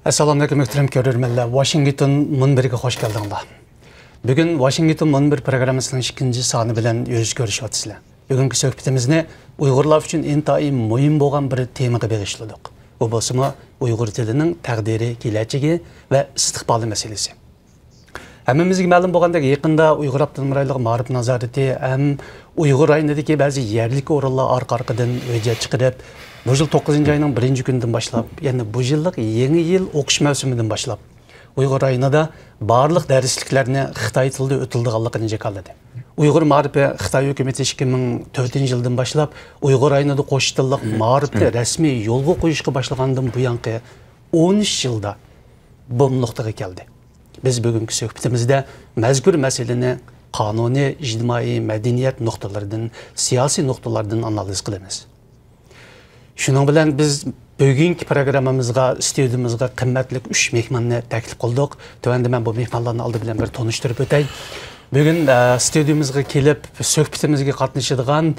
Assalamu alaikum muhtaram ko'ruvchilar. Washington munbiriga xush keldinglar. Bugun Washington munbir programmasining 2-chi soni bilan yuz ko'rishyapsizlar. Bugungi suhbatimizni Uyg'urlar uchun intayin muhim bo'lgan bir temaga bag'ishladik. Bu bo'lsa Uyg'ur tilining taqdiri, kelajagi va istiqboli masalasi. Hammamizga ma'lum bo'lgandek, yaqinda Uyg'ur Abdulmurayliq ma'rif nazorati ham Uyg'ur rayonidagi ba'zi yerlik o'rinlar orqa-orqadan hujjat chiqarib, bu yil 9-oyning 1-kunidan boshlab, ya'ni bu yillik yangi yil o'qish mavsumidan boshlab Uyg'ur rayonida barliq darsliklarni Xitoy tilida o'tilganligini jakarladi. Uyg'ur ma'rifi Xitoy hukumati 2004-yildan boshlab Uyg'ur rayonida qo'sh tillik ma'rifni rasmiy yo'lga qo'yishga boshlagandan buyangi 13 yilda bu nuqtaga keldi. Biz bugungi suhbatimizda mazkur masalani qonuniy, ijtimoiy, madaniyat nuqtalaridan, siyosiy nuqtalardan analiz qilamiz. Shuning bilan biz bugungi programmamizga, studiyamizga qimmatli 3 mehmonni taklif qildik. Tövəndə men bu mehmonlarni oldi bilan bir tanishtirib o'tay. Bugun studiyamizga kelib suhbatimizga qatnashadigan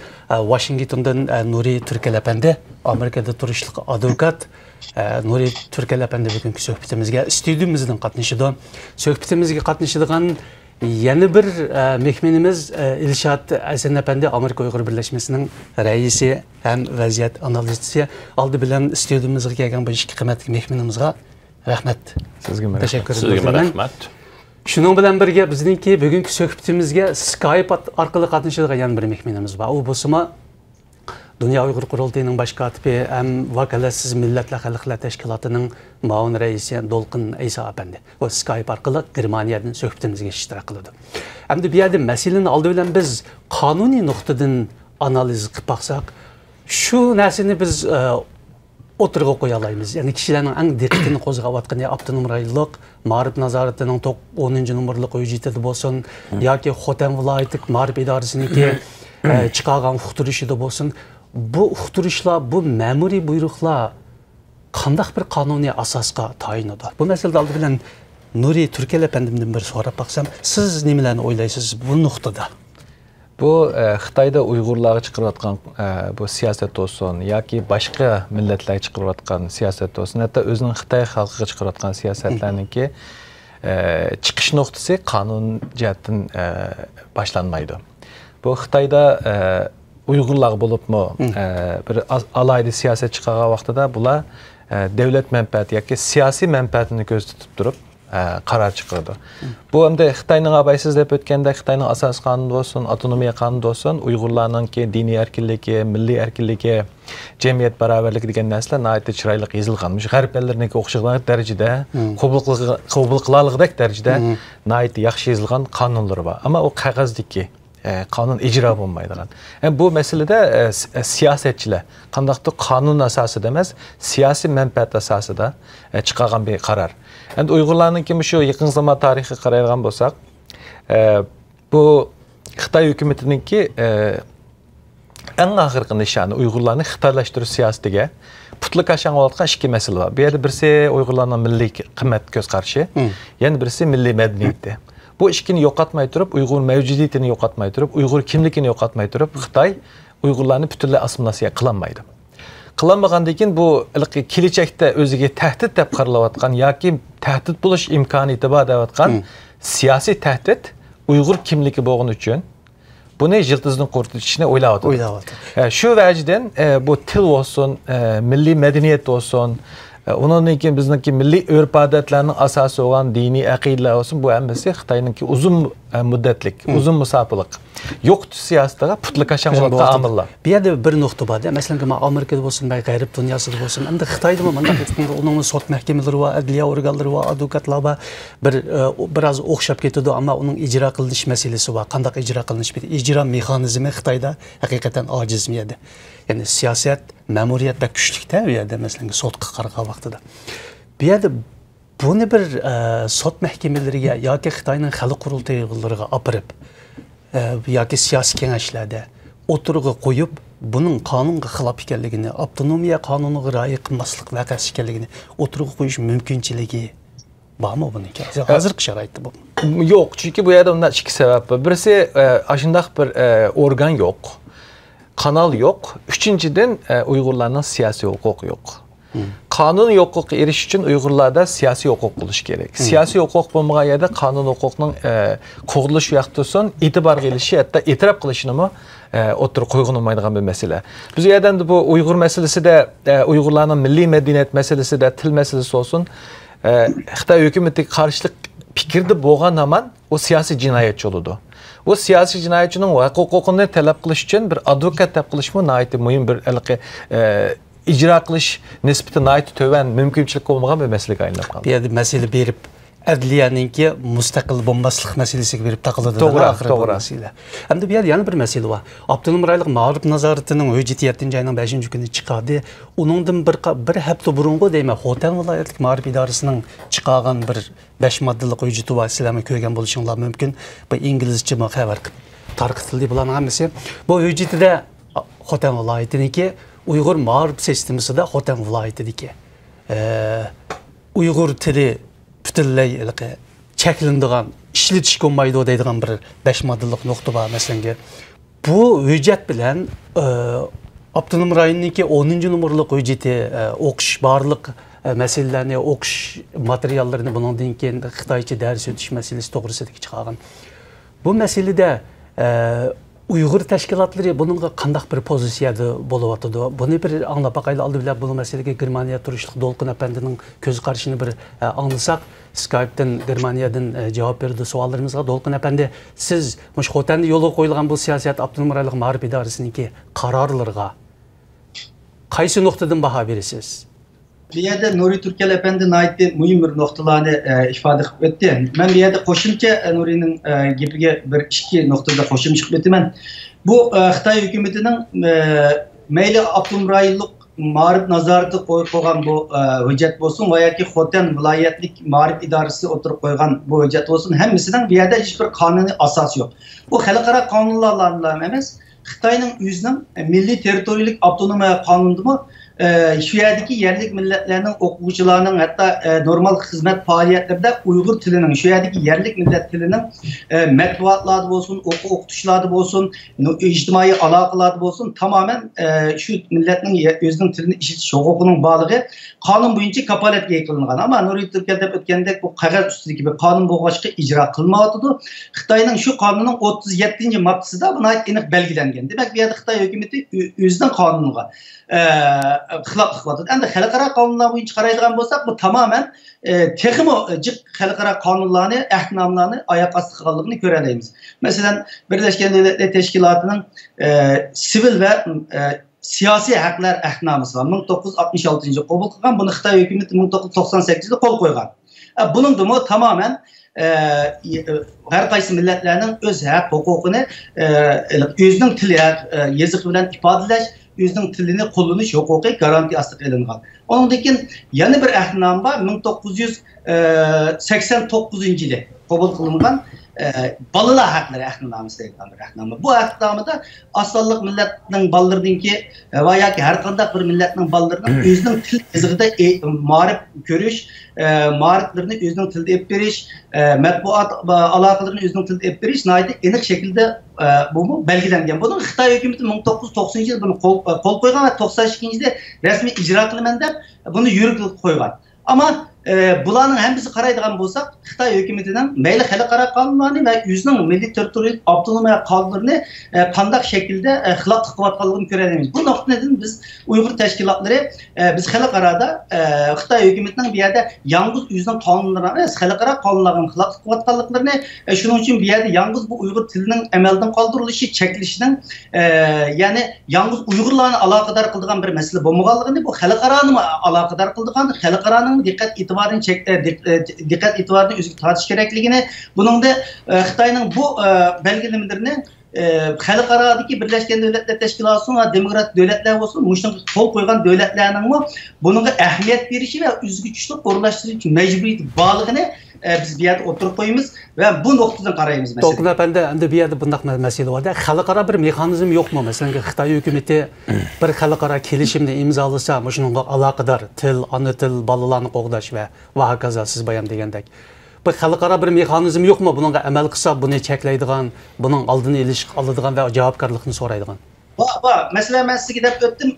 Washingtondan Nuri Turkal apandi, Amerikada turishli advokat Nuri Turkal apandi bugungi suhbatimizga studiyamizdan qatnashadi. Suhbatimizga qatnashadigan yana bir mehmonimiz Ilshad Asan apandi, Amerika Uyg'ur birlashmasining raisi ham vaziyat analisti. Oldi bilan studiyamizga kelgan bu ikki qimmatli mehmonimizga rahmat. Sizga tashakkur ederim. Sizga rahmat. Shuning bilan birga bizningki bugungi suhbatimizga Skype orqali qatnashadigan yana bir mehmonimiz bor. U bo'lsa Dünya Uyghur Qurultayı'nın baş katibi hem Vakalatsiz Milletler Xalqlar Teşkilatı'nın muavin reisi Dolqin Eysa apandi. O Skype arqılı Germaniyadan suhbatimizga iştirak qiladi. Hem de bir yerde meseleni aldı bilen biz kanuni noktadan analiz qilib baksak, şu narsani biz o'tirg'a qo'ya olamiz. Ya'ni kishilarning eng diqqatini qo'zg'ayotgan Abdulmurayliq ma'rif nazoratining 10-numurli hujjati bo'lsin yoki Xotan viloyatlik ma'rif idorasiniki chiqargan uqtirishida bo'lsin, bu uqtirishlar, bu ma'muriy buyruqlar qanday bir qonuniy asosga tayinadi? Bu masalada oldi bilan Nuri Turkal apandimdan bir so'rab baksam, siz nimalarni o'ylaysiz bu nuqtada? Bu Xitoyda Uyg'urlarga chiqarayotgan bu siyosat olsun yoki boshqa millatlarga chiqarayotgan siyosat olsun, hatto o'zining Xitoy xalqiga chiqarayotgan siyosatlarniki chiqish nuqtasi qonun jihatdan boshlanmaydi. Bu Xitoyda Uyg'urlar bo'libmi bir alayda siyosat chiqargan vaqtida bular davlat manfaati yoki siyosiy manfaatini ko'zda tutib turib qaror chiqardi. Bu hamda Xitoyning abaysiz deb o'tganda Xitoyning asos qonuni bo'lsin, avtonomiya qonuni bo'lsin, Uyg'urlarningki diniy erkinligi, milliy erkinligi, jamiyat barobarligi degan narsalar nihoyatda chiroyli yozilgan. Mush g'arb ellarinikiga o'xshagan darajada, qabul qilarligidek darajada nihoyatda yaxshi yozilgan qonunlar bor. Ammo u qog'ozdagi qonun icra bo'lmaydigan. Bu masalada siyosetchilar qandaqdir qonun asosida emas, siyosiy manfaat asosida chiqargan bir qaror. Endi Uyg'urlarningki shu yaqin zamon tarixiga qaraydigan bo'lsak, bu Xitoy hukumatiningki eng oxirgi nishoni Uyg'urlarni xitoylashtirish siyosatiga putluk aşan olayotgan ikki masala bor. Bu yerda birisi Uyg'urlarning milliy qimmat ko'z qarashi, yana birisi milliy madaniyati. Bu ishkini yo'qotmay turib, Uyg'ur mavjudiyatini yo'qotmay turib, Uyg'ur kimligini yo'qotmay turib, Xitoy Uyg'urlarni butunlay assimilyatsiya qilolmaydi. Qilolmagandan keyin bu kelajakda o'ziga tahdid deb qaralayotgan yoki tahdid bo'lish imkoniyati bor deyotgan siyosiy tahdid Uyg'ur kimligi bo'lgani uchun buni yiltizdan qo'rqitishni o'ylayapti. Shu vajdan bu til olsun, milliy madaniyat olsun, ondan keyin bizniki milliy urf-odatlarning asosi bo'lgan diniy aqidalar olsun, bu hammasi Xitoyningki uzun muddatlik, uzun musofirlik yo'q siyosatiga putluk aşan bo'lgan omillar. Bu yerda bir nuqta bor. Masalan, Amerikada bo'lsin, g'arb dunyosida bo'lsin, endi Xitoyda mana uning sud mahkamalari va adliya organlari va advokatlar biroz o'xshab ketadi, ammo uning ijro qilinish masalasi va qanday ijro qilinish, ijro mexanizmi Xitoyda haqiqatan ojizmi edi. Ya'ni siyosat, ma'muriyatda kuchlikda u yerda masalan sudga qarag'an vaqtida. Bu yerda buni bir sud mahkamalariga yoki Xitoyning xalq qurultayilariga olib yoki siyosiy kengashlarda o'tirg'a qo'yib, buning qonunga xilof ekanligini, avtonomiya qonuniga rioya qilmaslik vaqasi ekanligini o'tirg'a qo'yish mumkinchiligi bormi buniki? Hozirgi sharoitda bu. Yo'q, chunki bu yerda undan ikki sabab bor. Birisi ashundaq bir organ yo'q. Kanal yok. Üçüncüden Uygurlarning siyosiy huquqi yo'q. qonuniy huquqqa erishish uchun Uyg'urlarda siyosiy huquq bo'lishi kerak. Siyosiy huquq bo'lmagan yerda qonun huquqning qo'g'irilish vaqtidan e'tibor qilishi, hatto e'tirof qilishini o'tirib qo'yilmaydigan bir masala. Biz yerdan bu Uyg'ur masalasida, Uyg'urlarning milliy madaniyat masalasida, til masalasi olsun, Xitoy hukumatiga qarshilik fikrda bo'lgan hamon o siyosiy jinoyatchi bo'ladi. O siyosiy jinoyatchining huquqini talab qilish uchun bir advokat talab qilishmi nihoyatda muhim bir icra qilish nisbati nihoyatda to'van mumkinchilik bo'lmagan bir masalaga aylanib qoldi. Bu yerda masala berib adliyaninki mustaqil bo'lmaslik masalasiga berib taqiladi. To'g'ri. Endi bu yerda yana bir masala bor. Abdunum rayonlik ma'rif nazoratining hujjati 7-oyning 5-kuni chiqadi. Uningdan bir hafta burungi deyman, Xotan viloyatlik ma'rif idorasining chiqargan bir 5 moddalik hujjati bor. Sizlarga ko'rgan bo'lishinglar mumkin. Bu inglizcha xabar tarqitildi bularning hammasi. Bu hujjatida Xotan viloyatiniki Uyg'ur ma'rif sistemasida Xotan viloyatidagi Uyg'ur tili butunlay cheklanadigan, ishlatishga bo'lmaydi deydigan bir 5 moddalik nuqta bor. Masalan, bu hujjat bilan Abdunum rayonidagi 10-nomerlik hujjati o'qish barliq masalalarni, o'qish materiallarini bundan keyin Xitoycha dars o'tish masalasi to'g'risida chiqargan. Bu masalada Uyg'ur tashkilotlari buningga qandaq bir pozitsiyada bo'layotdi? Buni bir anglab baqayli oldi bilan bu masalaga Germaniya turishlik Dolqin apandining ko'z qarashini bir anglasak, Skype'dan Germaniyadan javob berdi savollarimizga. Dolqin apandi, siz mush Xotanda yo'lga qo'yilgan bu siyosat Abdunum rayonlik ma'rif idorasining qarorlariga qaysi nuqtadan baho berasiz? Bu yerda Nuri Turkal apandi nihoyatda muhim bir nuqtalarni ifoda qilib o'tdi. Men bu yerda qo'shimcha Nurining gapiga bir ikki nuqtada qo'shimcha qilib o'taman. Bu Xitoy hukumatining mayli Abdunum rayonlik ma'rif nazorati qo'yib qo'ygan bu hujjat bo'lsin va yoki Xotan viloyatlik ma'rif idorasi o'tirib qo'ygan bu hujjat bo'lsin, hammasidan bu yerda hech bir qonuniy asos yo'q. Bu xalqaro qonunlardan emas, Xitoyning o'zining milliy territoriyalik avtonomiya qonunidami şu yerdeki yerlik milletlerinin, okuyucularının, hatta normal hizmet faaliyetlerinde Uygur tilinin, şu yerdeki yerlik millet tilinin metbuatlarda olsun, okutuşlarda olsun, içtimai alakalarda olsun tamamen şu milletin özünün tilini işitiş hukukunun bağlığı kanun boyunca kapaletge kılıngan. Ama Nuri Türkiye'de ötkende bu kağıt üstündeki bir kanun bu başka icra kılmadıdı. Xitayning şu kanunun 37. maddesi de buna ait enik belgilengen. Demek bir yerde Xitay hükümeti özünün kanununa xilaf qilib endi xalqaro qonunlar bo'yicha qaraydigan bo'lsak, bu tamamen texmo jiq xalqaro qonunlarni, ahdnomlarni oyoq osti qilganligini ko'ramiz. Masalan, Birleşken Milletler Teşkilatı'nın sivil ve siyasi haqlar ahdnomasi var. 1966-yilda qabul qilgan, buni Xitoy hukumati 1998-da qo'l qo'ygan. Bunun da tamamen her qaysi milletlerinin öz haq huquqini özünün tili, yazık bilen ifadelash, özünün tilini qo'llanish huquqi garanti aslı qilingan. Ondan keyin yana bir ahdnoma var, 1989-yili qabul qilingan balalar haqlari ahdnomasi deyilgan bir ahdnoma. Bu ahdnomada asonliq millatning balalarınki va yoki har qanday bir millatning balalarining o'zining til yozig'ida ma'rif ko'rish, ma'riflarini o'zining tilida olib berish, matbuot aloqalarini o'zining tilida olib berish nihoyatda aniq shaklda bu belgilangan. Buni Xitoy hukumati 1990-yilda buni qo'l qo'ygan va 92-yilda rasmiy ijro qilaman deb buni yo'riqga qo'ygan. Ama bularning hammasi qaraydigan bo'lsak, Xitoy hukumatining mayli xalqaro qonunlarni va o'zining milliy territorial avtonomiya qonunlarini qanday shaklda xilof qilayotganligini ko'ramiz. Bu nuqtadan biz Uyg'ur tashkilotlari biz xalqaroda Xitoy hukumatining bu yerda yalnız o'zining qonunlarini emas, xalqaro qonunlarni xilof qilayotganliklarini, shuning uchun bu yerda yalnız bu Uyg'ur tilining amaldan qoldirilishi, chekilishining, ya'ni yalnız Uyg'urlarni aloqador qiladigan bir masala bo'lmaganligini, bu xalqaroni aloqador qiladigan, xalqaroning dikkat itibarını özgü tartış gerekliğini, bunun da Xitayning bu belgelemelerini xalqarodagi Birleşken Milletler Teşkilatı ve demokratik devletler olsun, muştun qo'l qo'ygan devletlerinin bununla ahamiyet verishi ve üzgüçlük orlaştırıcı mecburiyeti bağlılığını biz bir yerde oturup koyumuz ve bu noktadan qaraymiz mesela. Dolqin apandi, endi bu yerda bundaq masala bor. Xalqaro bir mexanizm yo'qmi? Masalan, Xitoy hukumati bir xalqaro kelishimni imzolasa, shunga aloqador til, ona til, bolalarni qo'g'dash va hokazo siz bayon degandek. Bu xalqaro bir mexanizm yo'qmi? Bunga amal qilsa, buni cheklaydigan, buning oldini olish oladigan va javobgarlikni so'raydigan. Mesela ben size gidip öttüm,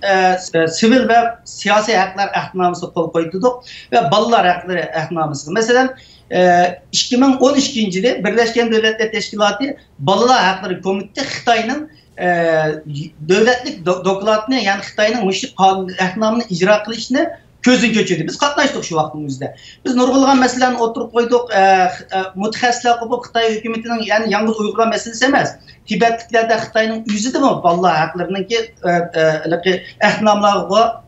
sivil ve siyasi haklar ahdnamasına kol koyduk ve balalar hakları ahdnamasına. Mesela 2012 yılı Birleşken Devletler Teşkilatı Balalar Hakları Komitesi Xitayning devletlik dokumentini, yani Xitayning müşrik ahdnamını icra qilishni ko'zdan kechirdi. Biz qatnashdik shu vaqtimizda. Biz nurg'ulg'an masalani o'tirib qo'ydik. Mutaxassislar qilib Xitoy hukumatining, ya'ni yalnız Uyg'urlar masalasi emas. Tibetliklarda Xitoyning o'zidami bolalar haqlariningki ahdnomlarga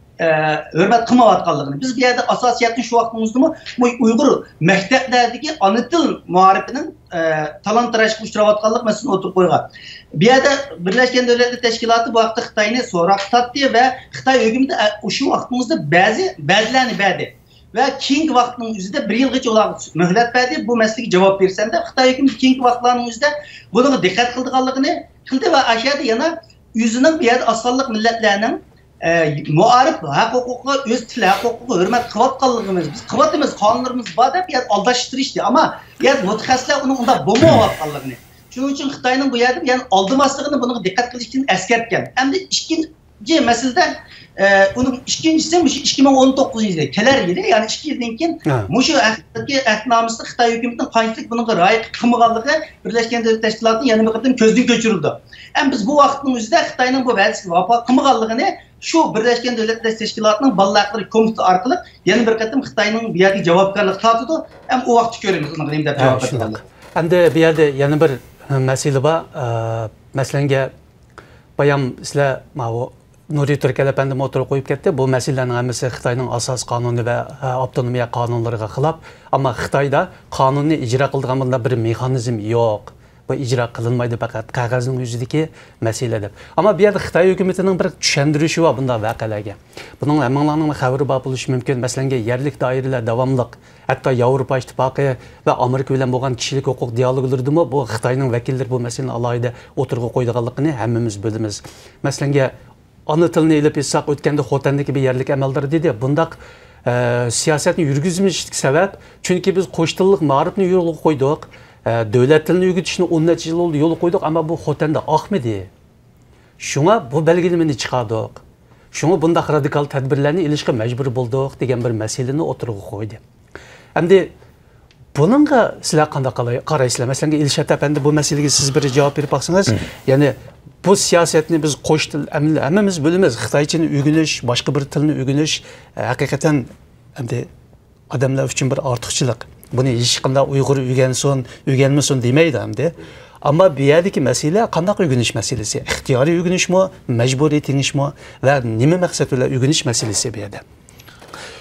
hurmat qilmayotganligini. Biz bu yerda asosiyatni shu vaqtimizda Uyg'ur maktablardagi ona til muarifining talon-tarojga uchrayotganlik masalasini o'tirib qo'ygan. Bu yerda Birleşken Devletler Teşkilatı bu vaqtda Xitoyni so'roq tatdi va Xitoy hukumati shu vaqtimizda ba'zilarni berdi. Ve keyingi vaqtning o'zida 1 yilgacha ularga muhlat berdi. Bu masalaga javob bersanda Xitoy hukumati keyingi vaqtlarning o'zida bunga diqqat qilganligini qildi va ashada yana o'zining bu yerda asonliq millatlarning muarif huquqiga, o'z tili huquqiga hurmat qilayotganligimiz, biz qilyapmiz, qonunlarimiz bor deb aldashtirishdi. Ammo mutaxassislar uni unda bo'lmayotganligini. Shuning uchun Xitoyning bu yerda yani aldamasligini bunga diqqat qilish uchun eskartgan. Endi ikkinchi masalada bunun ikincisi 2019 yılı keler yılı, yani 2 yıldan keyin mushu ahdnomada Xitoy hukumatining qanchalik bunga rioya qilmaganligi Birleşken Devletler Teşkilatı'nın yana bir qatim ko'zdan kechirildi. Ham biz bu vaqtning o'zida Xitoyning bu va'dasiga vafo qilmaganligini shu Birleşken Devletler Teşkilatı'nın balalar haqlari komiteti orqali yana bir qatim Xitoyning bu yerga javobgarlik tortdi. Ham u vaqtda ko'ramiz uni nima deb javob berganligini. Endi bu yerda yana bir masala bor. Masalanga bayam sizlar Nuri Türkel Efendi motoru koyup ketdi. Bu meselenin hammasi Xitoyning asos qonuni va avtonomiya qonunlariga xilaf. Ammo Xitoyda qonunni ijro qiladigan bunda bir mexanizm yo'q. Bu ijro qilinmaydi, faqat qog'ozning o'zidagi masala deb. Ammo bu yerda Xitoy hukumatining bir tushundirishi bor bunday voqealarga. Buning hammalarning xabari bor bo'lishi mumkin. Masalan, yerlik doiralar davomli, hatto Yevropa ittifoqi va Amerika bilan bo'lgan kishilik huquq dialoglaridami bu Xitoyning vakillari bu masalani alohida o'tirg'a qo'yganligini hammamiz bilamiz. Masalan, ana tilini ilib etsak o'tganda Xotandagi bir yerlik amaldor dedi. Bundaq siyosatni yurgizmishlik sabab, chunki biz qo'sh tillik ma'rifni yo'lga qo'ydik. Davlat tilini o'rgatishni 10 necha yil oldi yo'lga qo'ydik, ammo bu Xotanda oqmidi. Shunga bu belgilamani chiqardik. Shunga bundaq radikal tadbirlarni ilishga majbur bo'ldik degan bir masalani o'tirg'a qo'ydi. Endi buningga sizlar qanday qaraysizlar? Masalan, Ilshad Efendi bu masalaga siz bir javob berib baqsangiz, ya'ni bu siyasetni biz qo'sh til hammamiz bilamiz. Xitoychani o'rganish, boshqa bir tilni o'rganish haqiqatan endi odamlar uchun bir ortiqchilik. Buni hech qanday Uyg'ur o'rganmasin demaydi endi. Ammo bu yerdagi masala qanday o'rganish masalasi? Ixtiyoriy o'rganishmi, majburiy tingishmi va nima maqsad bilan o'rganish masalasi bu yerda.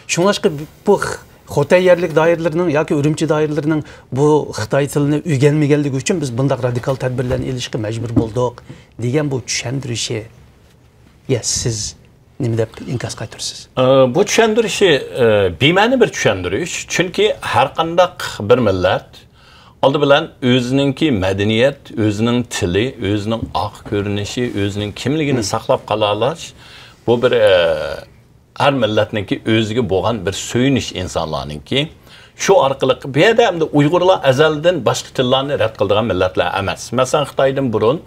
Shuningdek bu Xitoy yerlik doiralarining yoki Urumchi doiralarining bu Xitoy tilini o'rganmaganligi uchun biz bunday radikal tadbirlarni elishga majbur bo'ldik degan bu tushuntirishi. Siz nima deb inkos qaytarasiz? Bu tushuntirishi bema'ni bir tushuntirish. Chunki har qanday bir millat oldi bilan o'zininki madaniyat, o'zining tili, o'zining oq ko'rinishi, o'zining kimligini saqlab qola olish bu bir her milletninki özgü bo'lgan bir söyüniş insanlarninki. Şu orqali bu yerda hamda Uyg'urlar azaldan boshqa tillarni rad qiladigan millatlar emas. Masalan, Xitoydan burun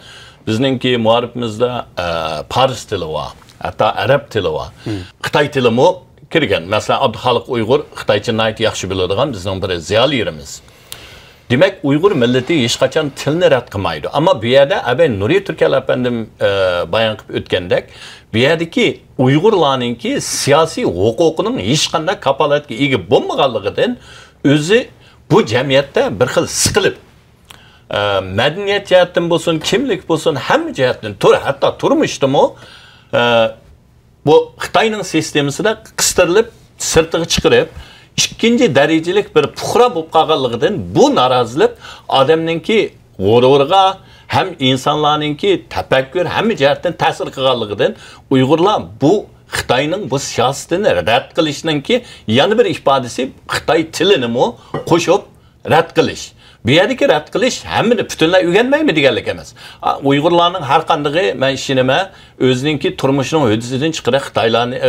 bizninki muarifimizda Fars tili var, hatta Arab tili var. Xitoy tili mo kirgan. Masalan, Abduxoliq Uyg'ur Xitoychani yaxshi biladigan bizning bir ziyoli yerimiz. Demek Uygur milleti hech qachon tilni rad qilmaydi. Ammo bu yerda Nuri Türkel efendim bayon qilib o'tgandek, bu yerdagi Uyg'urlarninki siyosiy huquqining hech qanday kapolatga ega bo'lmaganligidan o'zi bu jamiyatda bir xil siqilib, madaniyat jihatdan bo'lsin, kimlik bo'lsin, hamma jihatdan hatto turmushdami bu Xitoyning sistemasida qistirilib, sirtiga chiqarib ikkinchi darajalik bir puxra bo'lib qolganligidan bu norozilik odamninki g'ururga ham insonlarninki tafakkur hamma jihatdan ta'sir qilganligidan Uyg'urlar bu Xitoyning bu siyosatini rad qilishningki yana bir ifodasi Xitoy tilini qo'shib rad qilish. Bu yerdagi rad qilish hammani butunlay o'rganmaymi deganlik emas. Uyg'urlarning har qanday men ishonima o'zininki turmushining hodisidan chiqarib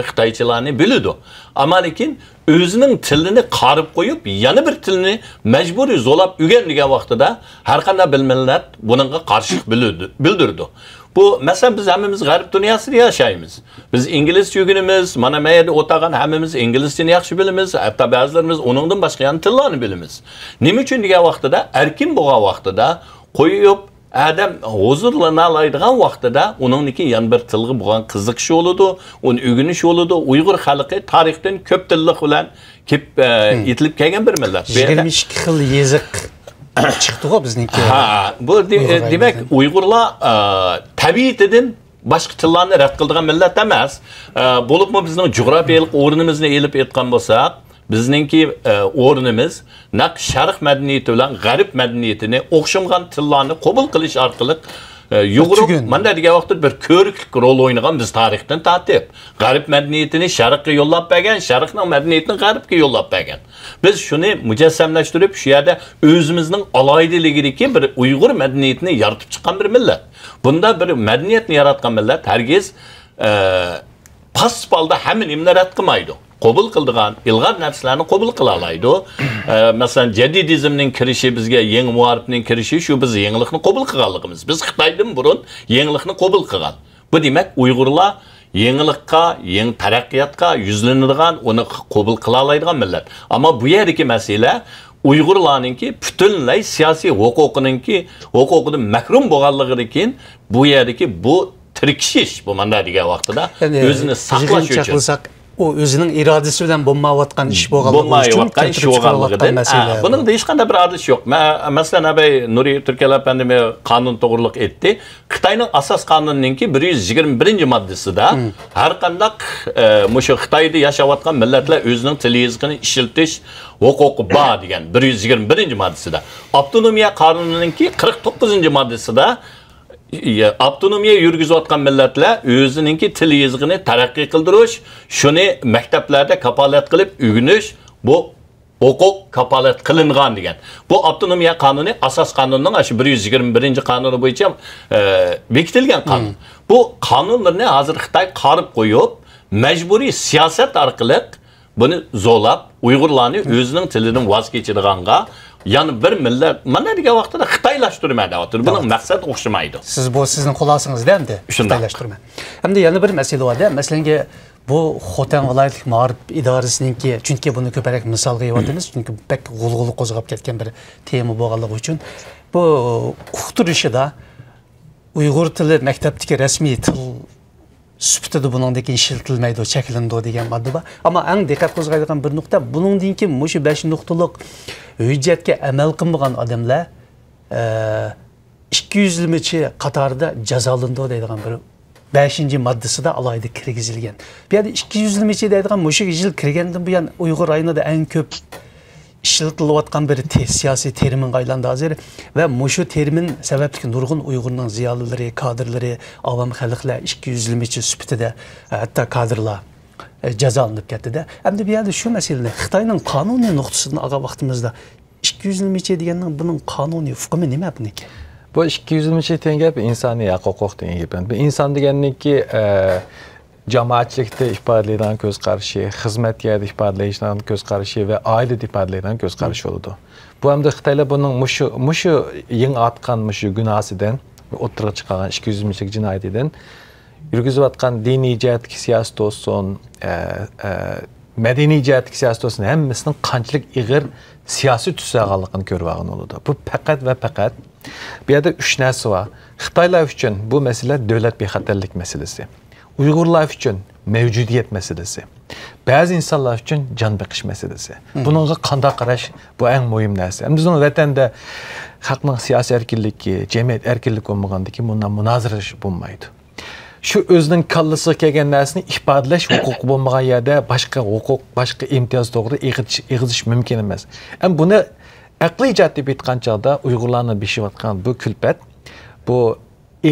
xitoychalarni biladi. Ammo lekin o'zining tilini qarib qo'yib, yana bir tilni majburiy zo'lab o'rgangan vaqtida har qanday bilmalar buningga qarshilik bildirdi. Bu mesela biz hammamiz g'arb dunyosida yashaymiz. Biz ingliz o'rganamiz, mana mayda o'tagan hammamiz ingliz tilini yaxshi bilamiz, hatto ba'zilarimiz uningdan boshqa yana tillarni bilamiz. Nima uchun degan vaqtida, erkin bo'lgan vaqtida qo'yib adam huzurlana oladigan vaqtida uningki yana bir tilga bo'lgan qiziqish bo'ladi, uni o'rganish bo'ladi. Uyg'ur xalqi tarixdan ko'p tillik bilan yetilib kelgan bir millat. 22 xil yeziq chiqdi-ku bizniki. Ha, bu demak Uyg'urlar tabiiyatidan boshqa tillarni rad qiladigan millat emas. Bo'libmi bizning jo'grafiyalik o'rnimizni elib aytgan bo'lsak, bizningki o'rnimiz naq sharq madaniyati bilan g'arb madaniyatini o'xshamagan tillarni qabul qilish orqali yo'g'ri mana degan vaqtda bir ko'riklik rol o'ynagan biz tarixdan tartib. G'arb madaniyatini sharqqa yo'llab bergan, sharqning madaniyatini g'arbga yo'llab bergan. Biz shuni mujassamlashtirib, shu yerda o'zimizning aloyidaligidagi bir Uyg'ur madaniyatini yaratib chiqqan bir millat. Bunda bir madaniyatni yaratgan millat hargiz paspalda hamma nimani rad qilmaydi. Qabul qildigan ilg'or narsalarni qabul qila oladi. Masalan, jadidizmning kirishi bizga yangi muarifning kirishi shu biz yangilikni qabul qilganligimiz. Biz Xitoydan burun yangilikni qabul qilgan. Bu demak Uyg'urlar yangilikka, yangi taraqqiyotga yuzlanadigan, uni qabul qila oladigan millat. Ammo bu yerdagi masala Uyg'urlarningki butunlay siyosiy huquqidan mahrum bo'lganligidan bu yerdagi bu tirkishish bu manda degan vaqtida o'zini saqlash uchun o o'zining irodasi bilan bo'lmayotgan ish bo'lganligi masala. Buning hech qanday bir ardish yo'q. Masalan, abay Nuriy Turkiyalar pandemi qonun to'g'riliq etdi. Xitoyning asos qonunininki 121-moddasida har qanday mushu Xitoyda yashayotgan millatlar o'zining til yozig'ini ishlatish huquqi bor degan 121-moddasida. Avtonomiya qonunininki 49-moddasida avtonomiya yurgizayotgan millatlar o'zininki til yozig'ini taraqqiy qildirish, shuni maktablarda kapolat qilib o'rganish bu huquq kapolat qilingan degan. Bu avtonomiya qonuni asos qonunning shu 121-qonuni bo'yicha bekitilgan qonun. Bu qonunlarni hozir Xitoy qarib qo'yib, majburiy siyosat orqali buni zo'lab Uyg'urlarni o'zining tilidan voz kechirganga yani bir millat mana degan vaqtida xitoylashtirmadi. Buning maqsadi o'xshamaydi. Siz bu sizning xulosangizda endi xitoylashtirma. Hamda yana bir masala bor-da. Masalan, bu Xotan viloyatlik ma'rif idorasininki, chunki buni ko'proq misolga yeyotimiz, chunki pek g'ulg'uli qo'zg'ab ketgan bir tema bo'lganligi uchun bu uqtirishida Uyg'ur tili maktabdagi rasmiy til sifatida buningdagi ishlatilmaydi, cheklandi degan modda bor. Ammo eng diqqat qo'zg'aydigan bir nuqta, buningdan keyin mushu 5 nuqtaliq hujjatga amal qilmagan odamlar 200 yilgacha qatorida jazolandi deydigan bir 5-moddasida alohida kirgizilgan. Bu yerda 200 yilgacha deydigan mushu yil kirgandan buyon Uyg'ur rayonida eng ko'p ishlatilayotgan bir siyosiy termin aylandi hozir va mushu termin sababli nurg'un Uyg'urning ziyolilari, kadrlari, avam xalqlar 200 yilgacha sifatida hatto kadrlar jazolanib ketdi-da. Endi bu yerda shu masalani Xitoyning qonuniy nuqtasidan olgan vaqtimizda 200 yilgacha deganning buning qonuniy hukmi nima buniki? Bu 200 yilgacha degan gap insoniy huquq degan gap. Bu inson deganniki jamoatchilikda ifodalaydigan ko'z qarashi, xizmatga ifodalaydigan ko'z qarashi va oilada ifodalaydigan ko'z qarashi bo'ladi. Bu hamda Xitoylar buning mushu yangi atgan mushu gunohidan o'tirib chiqqan 200 yillik jinoyatidan yurgizayotgan diniy jihatdagi siyosat olsun, madaniy jihatdagi siyosat olsun, hammasining qanchalik ig'ir siyosiy tusag'anligini ko'rib olgan bo'ladi. Bu faqat va faqat bu yerda 3 narsa bor. Xitoylar uchun bu masala davlat bexatarlik masalasi. Uyg'urlar uchun mavjudiyat masalasi. Ba'zi insonlar uchun jon beqish masalasi. Buningga qanday qarash bu eng muhim narsa. Bizning vatanda xalqning siyosiy erkinligi, jamiyat erkinligi bo'lmagandiki, bundan munozara bo'lmaydi. Shu o'zining kallasiga kelgan narsani ifodalash huquqi bo'lmagan yerda boshqa huquq, boshqa imtiyoz to'g'ri eg'izish mumkin emas. Ham buni aqliy jihatdan aytgan chog'da Uyg'urlarning beshiyotgan bu kulpat, bu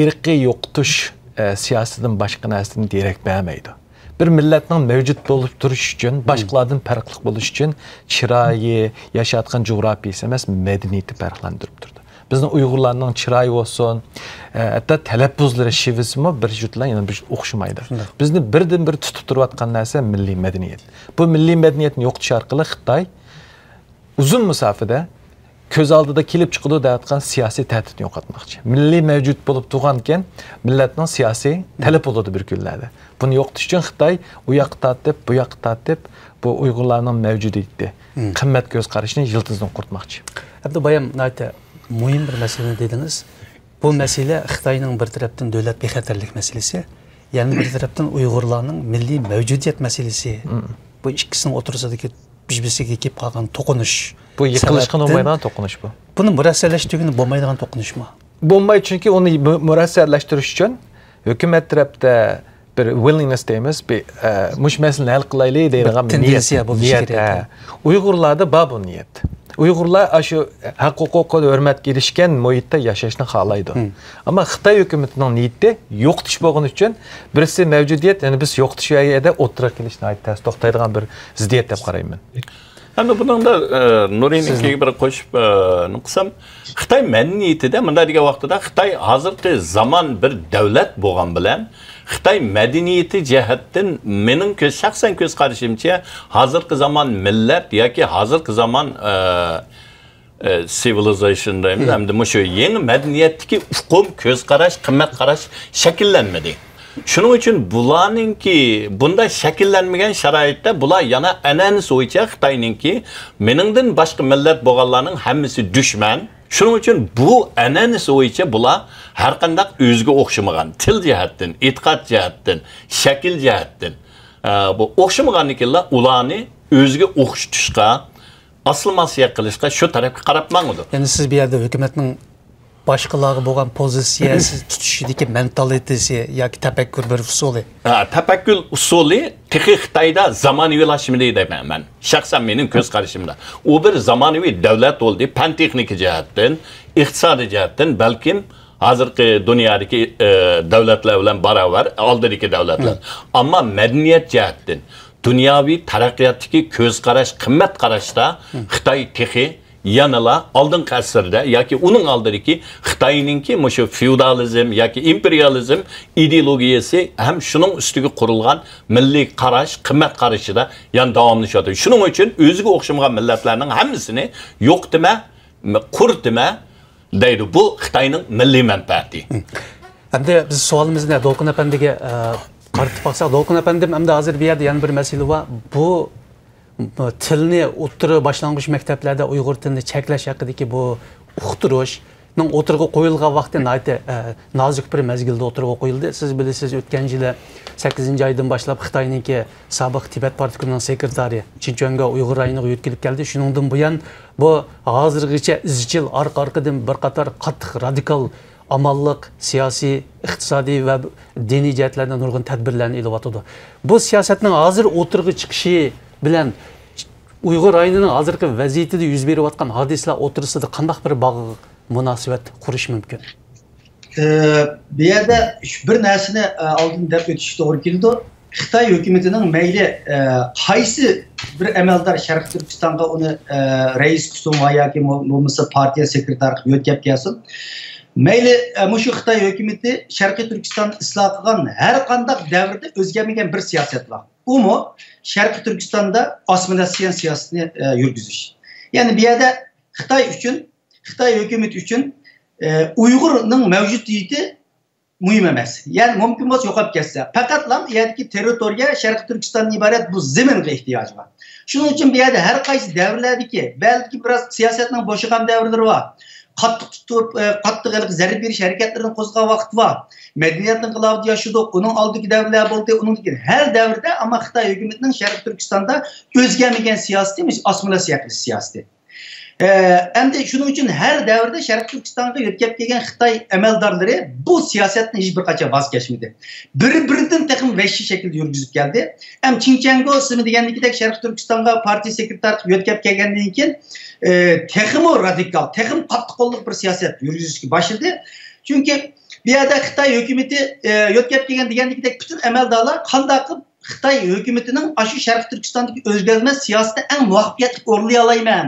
irqiy yo'qotish siyosatidan boshqa narsadan derak bermaydi. Bir millatning mavjud bo'lib turish uchun, boshqalardan farqli bo'lish uchun chiroyi, yashayotgan jo'grafiyasi emas, madaniyati farqlantirib turdi. Bizning Uyg'urlarning chiroyi bo'lsin, hatto talaffuzlari shivasimi bir jutlar yana bir o'xshamaydi. Bizni birdan-bir tutib turayotgan narsa milliy madaniyat. Bu milliy madaniyatni yo'qotish orqali Xitoy uzun masofada ko'z oldida kelib chiqadi deyotgan siyosiy tahdidni yo'qotmoqchi. Milliy mavjud bo'lib turgan ekan, millatning siyosiy talab bo'ladi bir kunlarda. Buni yo'qotish uchun Xitoy u yoqqa tortib, bu yoqqa tortib, bu Uyg'urlarning mavjudiyati, qimmat ko'z qarashini yiltizdan qurtmoqchi. Endi bayam nayta muhim bir masala dediniz. Bu masala Xitoyning bir tarafdan davlat bexatarlik masalasi, yana bir tarafdan Uyg'urlarning milliy mavjudiyat masalasi. Bu ikkisining o'rtasidagi birbiriga kelib qolgan to'qinish. Bu yiqilishga bo'lmaydigan to'qinish bu. Buni murassallashtirgani bo'lmaydigan to'qinishmi? Bo'lmaydi, chunki uni murassallashtirish uchun hukumat tarafda bir willingness deymiz, bir mush masalani hal qilaylik deydigan tendensiya bo'lishi kerak. Uyg'urlarda bor bu niyat. Uyg'urlar shu haq-huquqqa hurmat kelishgan muhitda yashashni xohlaydi. Ammo Xitoy hukumatining niyati yo'qotish bo'lgani uchun birisi mavjudiyat, ya'ni biz yo'qotish yo'lida o'tira kelishni aytasiz, to'xtaydigan bir ziddiyat deb qarayman. Endi buningda Nurinnikiga bir qo'shib qilsam, Xitoy madaniyatida bunday degan vaqtida Xitoy hozirgi zamon bir davlat bo'lgan bilan Xitoy madaniyati jihatdan mening shaxsan ko'z qarashimcha hozirgi zamon millat yoki hozirgi zamon civilization deymiz, hamda shu yangi madaniyatdagi uqum, ko'z qarash, qimmat qarash shakllanmadi. Shuning uchun bularningki bunday shakllanmagan sharoitda bular yana an'anasi bo'yicha Xitoyninki meningdan boshqa millat bo'lganlarning hammasi dushman. Shuning uchun bu an'anasi bo'yicha bular har qanday o'ziga o'xshamagan til jihatdan, e'tiqod jihatdan, shakl jihatdan bu o'xshamaganliklar ularni o'ziga o'xshatishga, aslimasiya qilishga shu tarafga qarab mangdi. Ya'ni siz bu yerda hukumatning boshqalarga bo'lgan pozitsiyasi tutishidagi mentalitasi yoki tafakkur bir usuli. Tafakkur usuli Xitoyda zamonaviylashmadi deyman men. Shaxsan mening ko'z qarashimda. U bir zamonaviy davlat bo'ldi, fan texnika jihatdan, iqtisodiy jihatdan, balkim hozirgi dunyodagi davlatlar bilan barobar oldidagi davlatlar. Ammo madaniyat jihatdan, dunyoviy taraqqiyotdagi ko'z qarash, qimmat qarashda Xitoy texi yanala oldingi asrda yoki uning oldidagi Xitoyninki shu feodalizm yoki imperializm ideologiyasi ham shuning ustiga qurilgan milliy qarash, qimmat qarashida yan davomlashadi. Shuning uchun o'ziga o'xshamagan millatlarning hammasini yo'q dema, qurtma deydi. Bu Xitoyning milliy manfaati. Endi biz savolimizni Dolqin apandiga qaratib baksak, Dolqin apandim endi hozir bu yerda yana bir masala bor. Bu tilni o'tiri boshlang'ich maktablarda Uyg'ur tilini cheklash haqidagi bu uqtirishning o'tirg'i qo'yilgan vaqtda nozik bir mezgilda o'tirg'i qo'yildi. Siz bilasiz, o'tgan yili 8-oydan boshlab Xitoyninki sobiq Tibet partiyasining sekretari Chinchuanga Uyg'ur rayoniga yetkilib keldi. Shuningdan buyon bu hozirgacha izchil orqa-orqadan bir qator qattiq radikal amallik, siyosiy, iqtisodiy va diniy jihatlardan nurg'un tadbirlarni ilib o'tdi. Bu siyosatning hozir o'tirg'i chiqishi bilan Uyg'ur rayonining hozirgi vaziyatida yuz berayotgan hodisalar o'tirisida qanday bir bog'liq munosabat qurish mumkin? Bu yerda bir narsani oldin deb o'tish to'g'ri keldi. Xitoy hukumatining mayli qaysi bir amaldor Sharq Turkistonga uni rais qilsin yoki bo'lmasa partiya sekretari yo'tkab kelsin. Mayli shu Xitoy hukumati Sharqiy Turkistonni isloh qilgan har qanday davrda o'zgarmagan bir siyosat bor. U Sharqiy Turkistonda assimilyatsiya siyosatini yurgizish. Ya'ni bu yerda Xitoy hukumati uchun Uyg'urning mavjudiyati muhim emas. Ya'ni mumkin bo'lsa yo'qolib ketsa, faqat yerdagi territoriya Sharqiy Turkistondan iborat bu zaminga ehtiyoji bor. Shuning uchun bu yerda har qaysi davrlardagi balki biroz siyosatning bo'shagan davrlari bor. Qattiq tutib, qattiq zarb berish harakatlarini qo'zg'agan vaqt bor. Madaniyatning qilovida yashadik, uning oldiki davrlar bo'ldi, uningdagi har davrda ammo Xitoy hukumatining Sharq Turkistonda o'zgarmagan siyosati, assimilyatsiya qilish siyosati. Endi shuning uchun har davrda Sharq Turkistonga yetkazib kelgan Xitoy amaldorlari bu siyosatni hech bir qachon voz kechmadi. Bir-biridan taqim vahshiy shaklda yurgizib keldi. Ham Chinchango ismi degandagidek Sharq Turkistonga partiya sekretari yetkazib kelgandan keyin texim radikal, texim qattiqqo'llik bir siyosat yurgizishga boshladi. Chunki bu yerda Xitoy hukumati yetkazib kelgan degandagidek butun amaldorlar qanday qilib Xitoy hukumatining shu Sharq Turkistondagi o'zgarmas siyosatni eng muvaffaqiyatli o'rnay olayman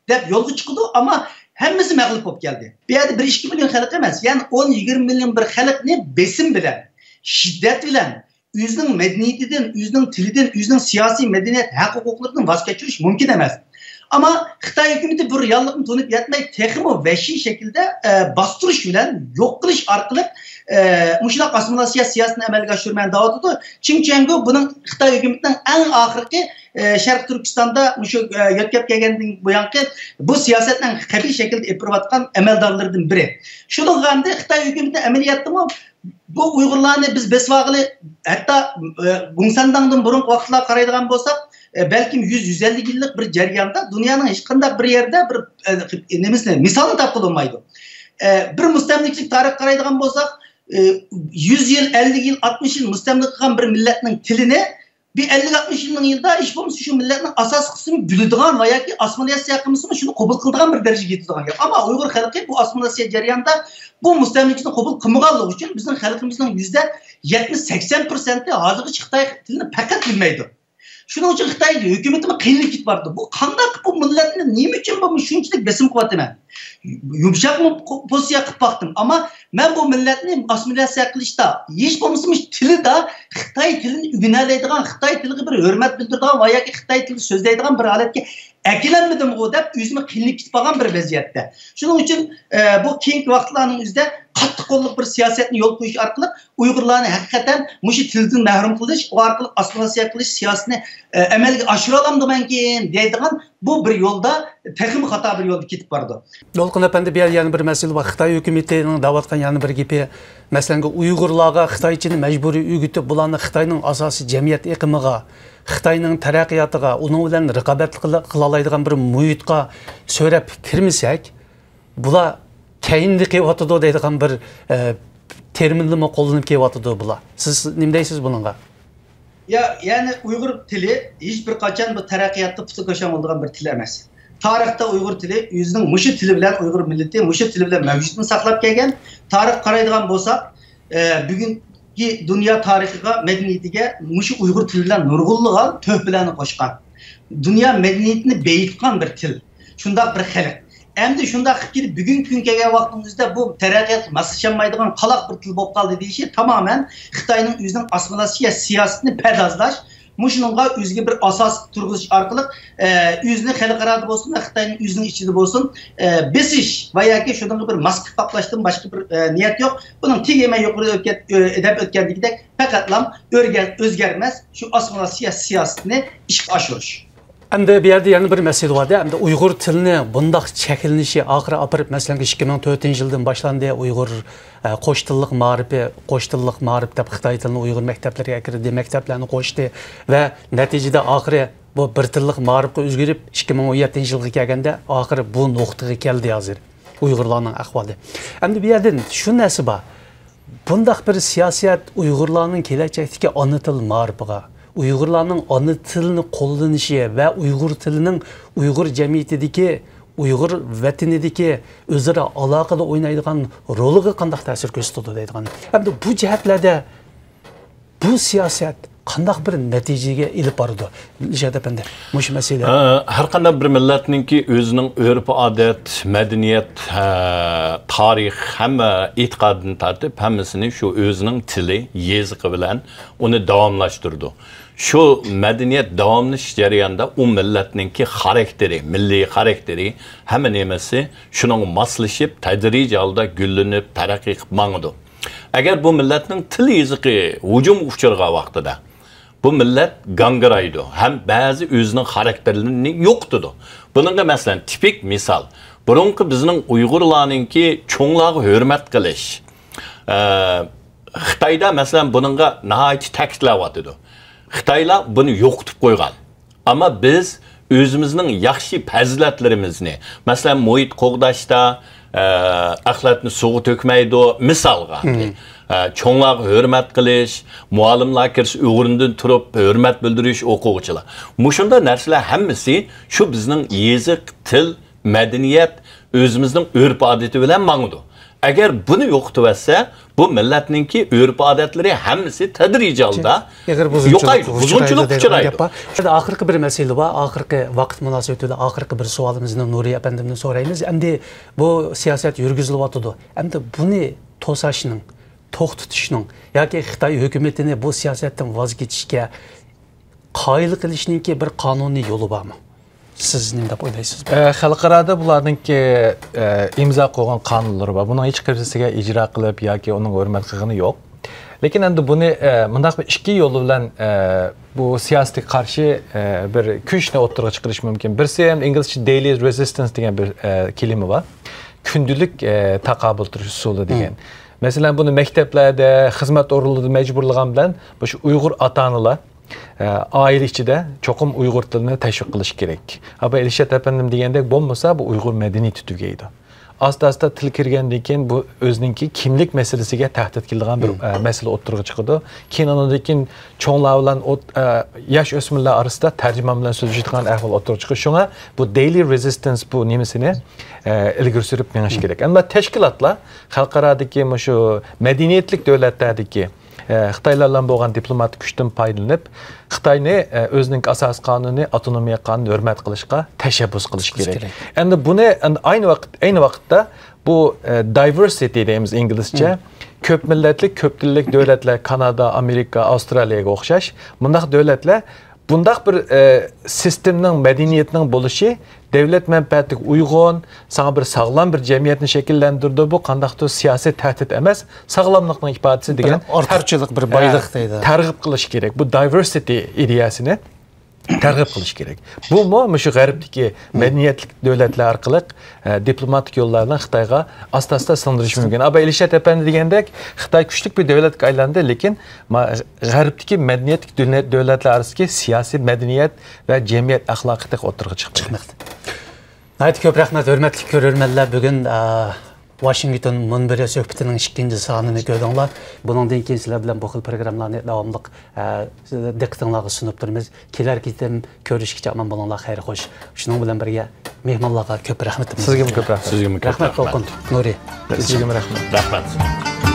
deb yo'lga chiqdi, ammo hammasi mag'lub bo'lib keldi. Bu yerda 1-2 million xalq emas, ya'ni 10-20 million bir xalqni besim bilan, shiddat bilan o'zining madaniyatidan, o'zining tilidan, o'zining siyosiy madaniyat haq-huquqlaridan voz kechirish mumkin emas. Ama Xitoy hukumati bu reallikni tunib yetmay, texmo vahshiy shaklda bostirish bilan, yo'q qilish orqali mushunaq assimilyatsiya siyosatini amalga oshirmay davatidi. Chunki buning Xitoy hukumatining eng oxirgi Sharq Turkistonda mushu yo'tkab kelgandan buyanqi bu siyosatning qabiy shaklda epirayotgan amaldorlardan biri. Shuningdek Xitoy hukumati amaliyotda bu Uyg'urlarni biz besvag'ili hatto Gumsandandan burun vaqtlar qaraydigan bo'lsak, belki 100-150 yıllık bir jarayonda dünyanın hech qanday bir yerde bir misalını topilmaydi. Bir mustamliklik tarix qaraydigan bo'lsak, 100 yıl, 50 yıl, 60 yıl mustamlik qilgan bir millatning tilini bir 50-60 yılning yılda ish bo'lmasa shu millatning asos qismini biladigan va yoki assimilyatsiya qilmasa shuni qabul qiladigan bir darajaga yetadigan. Ama Uyg'ur xalqi bu assimilyatsiya jarayonida bu mustamlikni qabul qilmaganligi uchun bizning xalqimizning %70-80% hozirgi Xitoy tilini faqat bilmaydi. Şunun için Xitoyda hukumatning qiyinlik ketib bu qanday bu millatni nima uchun bu shunchalik besim qilyapman? Yumshoq pozitsiya qilib baqdim, ammo men bu millatni assimilyatsiya qilishda hech bo'lmasa tilida Xitoy tilini o'rganadigan, Xitoy tiliga bir hurmat bildiradigan va yoki Xitoy tilini so'zlaydigan bir holatga akilanmadim deb o'zimni qiyinlik ketib qolgan bir vaziyatda. Shuning uchun bu keyingi vaqtlarning o'zida qattiq qo'lliq bir siyosatni yo'l qo'yish orqali Uyg'urlarni haqiqatan mushu tildan mahrum qilish, u orqali assimilyatsiya qilish siyosatini amalga oshira olamdimankin deydigan bu bir yo'lda texnik xato bir yo'lda ketib bordi. Dolqin efendi bir yana bir masala bor. Xitoy hukumatining davatgan yana bir gapi, masalan, Uyg'urlarga Xitoychini majburiy o'rgatib, bularni Xitoyning asosiy jamiyat iqimiga, Xitoyning taraqqiyotiga, uning bilan raqobat qila oladigan bir muhitga so'rab kirmasak, bular keyinli qilyotidi deydigan bir terminni qo'llanib kelyotidi bular. Siz nima deysiz bunga? Ya yani Uygur tili hiçbir kaçan bu terakkiyatlı putukaşan olduğun bir til emas. Tarihte Uygur tili yüzünün muşu tili bilen Uygur milleti muşu tili bilen mevcutunu saklap gelgen. Tarih qaraydigan bolsak, bugünkü dünya tarihiga, medeniyetiga muşu Uygur tili bilen nurgulluğa töh bilen qo'shgan. Dünya medeniyetini beyitgan bir til. Şundak bir xalq. Endi şunda qilib bugungi kunga vaqtimizda bu taraqqiyot maslashanmaydigan qaloq bir til bo'lib qoldi deyishi tamamen Xitoyning o'zining assimilyatsiya siyosatini pardozlash, mushunga o'ziga bir asos turg'izish orqali o'zini xalqaro bo'lsin, Xitoyning o'zining ichida bo'lsin, besish va yoki shunday bir maskib taqlashdan boshqa bir niyat yo'q. Buning tegmay yuqori edib o'tganligidek faqatlam o'zgarmas shu assimilyatsiya siyosatini ishga oshirish. Endi bu yerda yana bir masala bor. Endi Uyg'ur tilini bundaq chekilinishi oxiri opirib, masalan, 2004-yildan boshlandi Uyg'ur qo'sh tillik ma'rif deb Xitoy tilini Uyg'ur maktablariga kirdi, maktablarni qo'shdi va natijada oxiri bu bir tillik ma'rifga o'zgarib 2017-yilga kelganda oxiri bu nuqtaga keldi hozir Uyg'urlarning ahvoli. Endi bu yerdan shu narsa bor. Bundaq bir siyosat Uyg'urlarning kelajakdagi ona til ma'rifiga Uyg'urlarning ona tilini qo'llanishi va Uyg'ur tilining Uyg'ur jamiyatidagi, Uyg'ur vatanidagi o'zaro aloqada o'ynaydigan roliga qanday ta'sir ko'rsatadi deydigan. Hamda bu jihatlarda bu siyosat qanday bir natijaga ilib bordi? Nijat efendi, mush masala. Har qanday bir millatningki o'zining urf-odat, madaniyat, tarix hamma e'tiqodini tartib, hammasini shu o'zining tili, yeziqi bilan uni davomlashtirdi. Şu medeniyet davamlash jarayonida u millatningki xarakteri, milliy xarakteri hamma nemasi shuning moslashib, tadrijiy holda gullanib, taraqqiy qilib mangdi. Agar bu millatning til yeziqi hujum uchirgan vaqtida bu millat gangraydi, ham ba'zi o'zining xarakterlarini yo'qtidi. Buningga masalan tipik misol, burunqi bizning Uyg'urlarningki cho'nglarga hurmat qilish. Xitoyda masalan buningga nihoyat ta'kidlayotdi. Xitoylar buni yo'qitib qo'ygan. Ammo biz o'zimizning yaxshi fazilatlarimizni, masalan, muhit qo'g'dashda axlatni suvga to'kmaydi, misolga. Cho'nglarga hurmat qilish, muallimlar kirsa o'g'rindan turib hurmat bildirish o'quvchilar. Mushunda narsalar hammasi shu bizning yeziq, til, madaniyat, o'zimizning urf-odati bilan mangdi. agar buni yo'qotsa, bu millatninki urf-odatlari hammasi tadrijiy holda yo'qaydi, buzg'unchilik uchraydi. Shunda oxirgi bir masala bor, oxirgi vaqt munosabatida oxirgi bir savolimizni Nuriy apandimdan so'raymiz. Endi bu siyosat yurgizilyotdi. Endi buni to'sashning, to'xtatishning yoki Xitoy hukumatini bu siyosatdan voz kechishga qoyil qilishninki bir qonuniy yo'li bormi? Siz nima deb o'ylaysiz? Xalqarada bularninki imzo qo'ygan qonunlar bor. Buning hech qaysisiga ijro qilib yoki uning hurmat qilgani yo'q. Lekin endi buni mundaq bir ikki yo'l bilan bu siyosatga qarshi bir kuchni o'rtaga chiqarish mumkin. Birisi ham inglizcha daily resistance degan bir kelima bor. Kundalik taqobil turish usuli degan. Masalan, buni maktablarda, xizmat o'rinlarida majburlagan bilan bu Uyg'ur ota-onalar aile ichida cho'qim Uyg'ur tilini tashviq qilish kerak. Aba Elishad apandim degandek bo'lmasa, bu Uyg'ur madaniyati tugaydi. Asta-asta til kirgandan keyin bu o'ziningki kimlik masalasiga tahdid qiladigan bir masala o'tirg'i chiqadi. Keyin undan keyin cho'nglar bilan yosh o'smirlar orasida tarjima bilan so'zlashadigan ahvol o'tirg'i chiqadi. Shunga bu daily resistance bu nimasini ilgari surib menish kerak. Ammo tashkilotlar xalqarodagi shu madaniyatlik davlatlardagi Xitoylar bilan bo'lgan diplomatik kuchdan foydalanib, Xitoyni o'zining asos qonuni, avtonomiya qonunini hurmat qilishga tashabbus qilish kerak. Endi buni ayni vaqtda bu diversity deymiz inglizcha, ko'p millatlik, ko'p tillik davlatlar, Kanada, Amerika, Avstraliyaga o'xshash, bundaq davlatlar bundaq bir sistemning madaniyatining bo'lishi davlat manfaatiga uyg'un, sana bir sog'lom bir jamiyatni shakllantirdi. Bu qandaqdir siyosiy tahdid emas, sog'lomlikning ifodasi degan ortiqchilik bir boylik deydi. Targ'ib qilish kerak. Bu diversity ideyasini targ'ib qilish kerak. Bu shu g'arbdagi madaniyatli davlatlar orqali diplomatik yo'llardan Xitoyga asta-asta singdirish mumkin. Aba Elishad apandi degandek, Xitoy kuchli bir davlatga aylandi, lekin g'arbdagi madaniyatli davlatlar orasidagi siyosiy madaniyat va jamiyat axloqiyati o'tirg'i chiqmoqda. Nəhayət köp rəhmət, hörmətli görürmənlər. Bugün Washington Munbiri söhbətinin ikinci sanını gördüңлар. Bundan keyin sizlər bilan bu xil proqramlarni davamlıq diqqətinizə sunub durmuz. Kelər ketim görüşkəcə aman bulunlar xeyir xoş. Şunun bilan birgə mehmanlarga köp rəhmət. Sizə köp rəhmət. Sizə köp rəhmət. Rəhmət olsun Nuri. Sizə rəhmət. Rəhmət.